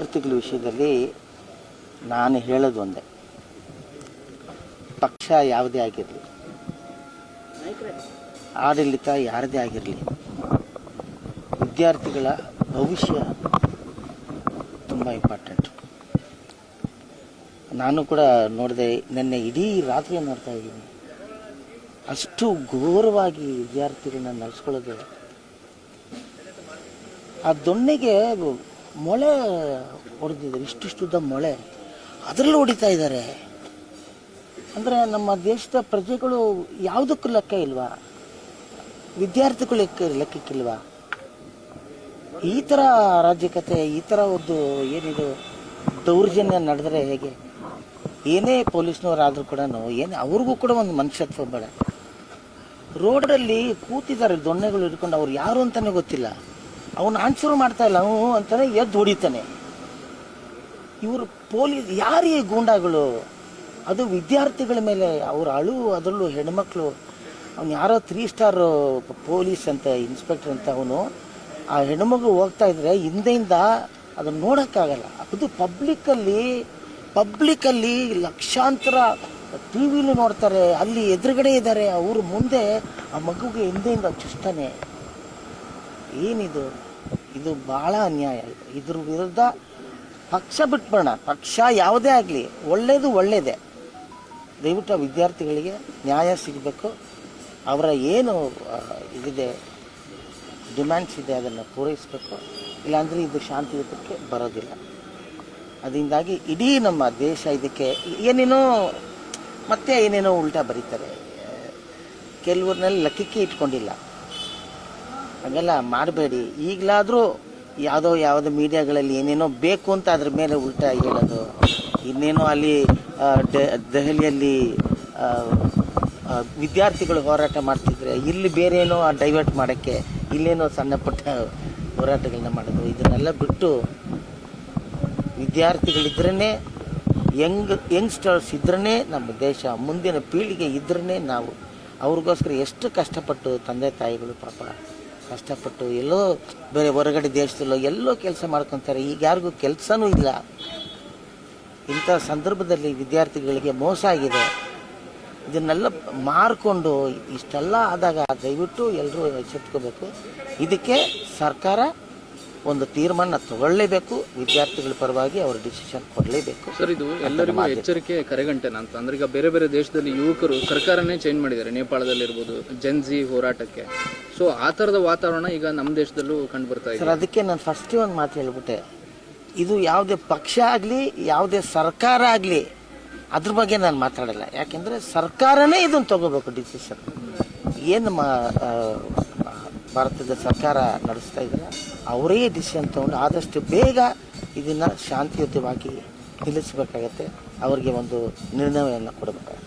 ವಿದ್ಯಾರ್ಥಿಗಳ ವಿಷಯದಲ್ಲಿ ನಾನು ಹೇಳೋದು ಒಂದೇ, ಪಕ್ಷ ಯಾವುದೇ ಆಗಿರಲಿ, ಆಡಳಿತ ಯಾರದೇ ಆಗಿರಲಿ, ವಿದ್ಯಾರ್ಥಿಗಳ ಭವಿಷ್ಯ ತುಂಬ ಇಂಪಾರ್ಟೆಂಟ್. ನಾನು ಕೂಡ ನೋಡಿದೆ, ನಿನ್ನೆ ಇಡೀ ರಾತ್ರಿ ನೋಡ್ತಾ ಇದ್ದೀನಿ. ಅಷ್ಟು ಘೋರವಾಗಿ ವಿದ್ಯಾರ್ಥಿಗಳನ್ನ ನಡೆಸ್ಕೊಳ್ಳೋದು. ಆ ದೊಣ್ಣೆಗೆ ಮೊಳೆ ಹೊಡೆದಿದ್ದಾರೆ, ಇಷ್ಟಿಷ್ಟುದ್ದ ಮೊಳೆ, ಅದರಲ್ಲೂ ಹೊಡಿತಾ ಇದ್ದಾರೆ. ಅಂದರೆ ನಮ್ಮ ದೇಶದ ಪ್ರಜೆಗಳು ಯಾವುದಕ್ಕೂ ಲೆಕ್ಕ ಇಲ್ವಾ? ವಿದ್ಯಾರ್ಥಿಗಳು ಲೆಕ್ಕಕ್ಕಿಲ್ವಾ? ಈ ಥರ ಅರಾಜಕತೆ, ಈ ಥರ ಒಂದು ಏನಿದು ದೌರ್ಜನ್ಯ ನಡೆದರೆ ಹೇಗೆ? ಏನೇ ಪೊಲೀಸ್ನವರಾದರೂ ಕೂಡ ಏನು ಅವ್ರಿಗೂ ಕೂಡ ಒಂದು ಮನುಷ್ಯತ್ವ ಬೇಡ. ರೋಡಲ್ಲಿ ಕೂತಿದ್ದಾರೆ ದೊಣ್ಣೆಗಳು ಹಿಡ್ಕೊಂಡು, ಅವ್ರು ಯಾರು ಅಂತಲೇ ಗೊತ್ತಿಲ್ಲ. ಅವನು ಆನ್ಸರ್ ಮಾಡ್ತಾ ಇಲ್ಲ, ಅವನು ಅಂತಾನೆ ಎದ್ದು ಹೊಡಿತಾನೆ. ಇವರು ಪೊಲೀಸ್ ಯಾರೇ ಗೂಂಡಾಗಳು? ಅದು ವಿದ್ಯಾರ್ಥಿಗಳ ಮೇಲೆ ಅವ್ರು ಅದರಲ್ಲೂ ಹೆಣ್ಮಕ್ಳು. ಅವ್ನು ಯಾರೋ 3 ಸ್ಟಾರ್ ಪೊಲೀಸ್ ಅಂತ ಇನ್ಸ್ಪೆಕ್ಟರ್ ಅಂತ, ಅವನು ಆ ಹೆಣ್ಮಗು ಹೋಗ್ತಾ ಇದ್ರೆ ಹಿಂದೆಯಿಂದ ಅದನ್ನು ನೋಡೋಕ್ಕಾಗಲ್ಲ. ಅದು ಪಬ್ಲಿಕ್ಕಲ್ಲಿ ಲಕ್ಷಾಂತರ ಟಿ ವಿಲಿ ನೋಡ್ತಾರೆ, ಅಲ್ಲಿ ಎದುರುಗಡೆ ಇದ್ದಾರೆ, ಅವರು ಮುಂದೆ ಆ ಮಗುಗೆ ಹಿಂದೆಯಿಂದ ಚುಸ್ತಾನೆ. ಏನಿದು? ಇದು ಭಾಳ ಅನ್ಯಾಯ. ಇದ್ರ ವಿರುದ್ಧ ಪಕ್ಷ ಬಿಟ್ಬಿಡೋಣ, ಪಕ್ಷ ಯಾವುದೇ ಆಗಲಿ, ಒಳ್ಳೆಯದೇ. ದಯವಿಟ್ಟು ವಿದ್ಯಾರ್ಥಿಗಳಿಗೆ ನ್ಯಾಯ ಸಿಗಬೇಕು. ಅವರ ಏನು ಇದಿದೆ, ಡಿಮ್ಯಾಂಡ್ಸ್ ಇದೆ, ಅದನ್ನು ಪೂರೈಸಬೇಕು. ಇಲ್ಲಾಂದರೆ ಇದು ಶಾಂತಿಯುತಕ್ಕೆ ಬರೋದಿಲ್ಲ. ಅದರಿಂದಾಗಿ ಇಡೀ ನಮ್ಮ ದೇಶ ಇದಕ್ಕೆ ಏನೇನೋ ಉಲ್ಟಾ ಬರೀತಾರೆ. ಕೆಲವ್ರನ್ನೆಲ್ಲ ಲೆಕ್ಕಕ್ಕೆ ಇಟ್ಕೊಂಡಿಲ್ಲ. ಹಾಗೆಲ್ಲ ಮಾಡಬೇಡಿ. ಈಗಲಾದರೂ ಯಾವುದೋ ಮೀಡಿಯಾಗಳಲ್ಲಿ ಏನೇನೋ ಬೇಕು ಅಂತ ಅದ್ರ ಮೇಲೆ ಉಲ್ಟಾ ಹೇಳೋದು. ಇನ್ನೇನೋ ಅಲ್ಲಿ ದೆಹಲಿಯಲ್ಲಿ ವಿದ್ಯಾರ್ಥಿಗಳು ಹೋರಾಟ ಮಾಡ್ತಿದ್ರೆ ಇಲ್ಲಿ ಬೇರೇನೋ ಡೈವರ್ಟ್ ಮಾಡೋಕ್ಕೆ ಇಲ್ಲೇನೋ ಸಣ್ಣ ಪುಟ್ಟ ಹೋರಾಟಗಳನ್ನ ಮಾಡೋದು. ಇದನ್ನೆಲ್ಲ ಬಿಟ್ಟು ವಿದ್ಯಾರ್ಥಿಗಳಿದ್ರೇ, ಯಂಗ್ಸ್ಟರ್ಸ್ ಇದ್ರೇ ನಮ್ಮ ದೇಶ, ಮುಂದಿನ ಪೀಳಿಗೆ ಇದ್ರೇ ನಾವು. ಅವ್ರಿಗೋಸ್ಕರ ಎಷ್ಟು ಕಷ್ಟಪಟ್ಟು ತಂದೆ ತಾಯಿಗಳು ಪಾಪ ಕಷ್ಟಪಟ್ಟು ಎಲ್ಲೋ ಬೇರೆ ಹೊರಗಡೆ ದೇಶದಲ್ಲೋ ಎಲ್ಲೋ ಕೆಲಸ ಮಾಡ್ಕೊತಾರೆ. ಈಗ ಯಾರಿಗೂ ಕೆಲಸನೂ ಇಲ್ಲ. ಇಂಥ ಸಂದರ್ಭದಲ್ಲಿ ವಿದ್ಯಾರ್ಥಿಗಳಿಗೆ ಮೋಸ ಆಗಿದೆ. ಇದನ್ನೆಲ್ಲ ಮಾರ್ಕೊಂಡು ಇಷ್ಟೆಲ್ಲ ಆದಾಗ ದಯವಿಟ್ಟು ಎಲ್ಲರೂ ಎಚ್ಚೆತ್ಕೋಬೇಕು. ಇದಕ್ಕೆ ಸರ್ಕಾರ ಒಂದು ತೀರ್ಮಾನ ತಗೊಳ್ಳೇಬೇಕು. ವಿದ್ಯಾರ್ಥಿಗಳ ಪರವಾಗಿ ಅವರು ಡಿಸಿಷನ್ ಕೊಡಲೇಬೇಕು. ಸರ್, ಇದು ಎಲ್ಲರಿಗೂ ಎಚ್ಚರಿಕೆ ಕರೆಗಂಟೆನ ಅಂತ ಅಂದ್ರೆ, ಈಗ ಬೇರೆ ದೇಶದಲ್ಲಿ ಯುವಕರು ಸರ್ಕಾರನೇ ಚೇಂಜ್ ಮಾಡಿದ್ದಾರೆ. ನೇಪಾಳದಲ್ಲಿರ್ಬೋದು ಜೆನ್ಜಿ ಹೋರಾಟಕ್ಕೆ. ಸೊ ಆ ಥರದ ವಾತಾವರಣ ಈಗ ನಮ್ಮ ದೇಶದಲ್ಲೂ ಕಂಡು ಬರ್ತಾ ಇದೆ. ಸರ್, ಅದಕ್ಕೆ ನಾನು ಫಸ್ಟ್ ಒಂದು ಮಾತು ಹೇಳ್ಬಿಟ್ಟೆ. ಇದು ಯಾವುದೇ ಪಕ್ಷ ಆಗಲಿ, ಯಾವುದೇ ಸರ್ಕಾರ ಆಗಲಿ, ಅದ್ರ ಬಗ್ಗೆ ನಾನು ಮಾತಾಡಲ್ಲ. ಯಾಕೆಂದರೆ ಸರ್ಕಾರನೇ ಇದನ್ನು ತಗೋಬೇಕು ಡಿಸಿಷನ್. ಏನು ಭಾರತದ ಸರ್ಕಾರ ನಡೆಸ್ತಾ ಇದ್ದಾರೆ, ಅವರೇ ಡಿಸಿಷನ್ ತಗೊಂಡು ಆದಷ್ಟು ಬೇಗ ಇದನ್ನು ಶಾಂತಿಯುತವಾಗಿ ನಿಲ್ಲಿಸಬೇಕಾಗತ್ತೆ. ಅವರಿಗೆ ಒಂದು ನಿರ್ಣಯವನ್ನು ಕೊಡಬೇಕಾಗತ್ತೆ.